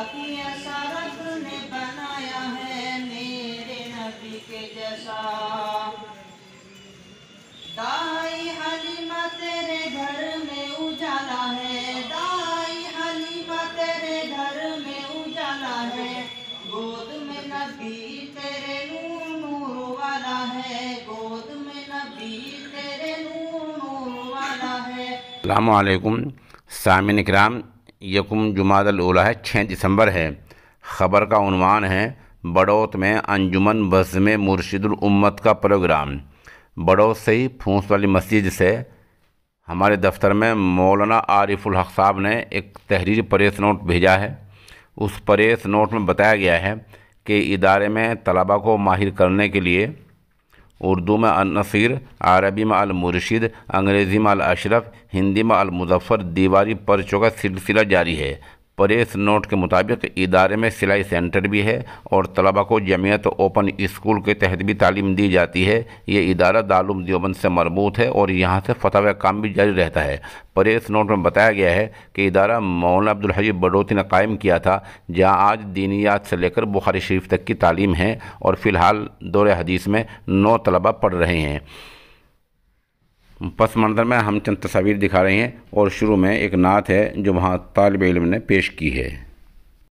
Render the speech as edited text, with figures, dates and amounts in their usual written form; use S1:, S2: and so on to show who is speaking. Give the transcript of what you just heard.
S1: कि ऐसा रब ने बनाया है मेरे नबी के जैसा। दाई हलीमा तेरे घर में उजाला है, दाई हलीमा तेरे घर में उजाला है। गोद में नबी तेरे नूर नूर वाला है, गोद में नबी तेरे नूर नूर वाला है।
S2: अस्सलामु अलैकुम सामिन इकराम, यकुम जुमादल ऊला है, 6 दिसंबर है। ख़बर का उन्वान है बड़ौत में अंजुमन बज़्म मुर्शिदुल उम्मत का प्रोग्राम। बड़ौत से ही फूस वाली मस्जिद से हमारे दफ्तर में मौलाना आरिफुल हक साहब ने एक तहरीरी प्रेस नोट भेजा है। उस प्रेस नोट में बताया गया है कि इदारे में तलबा को माहिर करने के लिए उर्दू में अल-नसीर, अरबी में अल-मुर्शिद, अंग्रेज़ी में अल-अशरफ, हिंदी में अल-मुज़फ़्फ़र दीवारी पर्चों का सिलसिला जारी है। प्रेस नोट के मुताबिक इदारे में सिलाई सेंटर भी है और तलबा को जमीयत ओपन स्कूल के तहत भी तालीम दी जाती है। ये इदारा दारुल देवबंद से मरबूत है और यहाँ से फतवा काम भी जारी रहता है। प्रेस नोट में बताया गया है कि इदारा मौलाना अब्दुल हई बड़ौती ने कायम किया था, जहाँ आज दीनियात से लेकर बुखारी शरीफ तक की तालीम है और फ़िलहाल दौरे हदीस में 9 तलबा पढ़ रहे हैं। पस मंज़र में हम चंद तस्वीर दिखा रहे हैं और शुरू में एक नात है जो वहाँ तालिब इल्म ने पेश की है।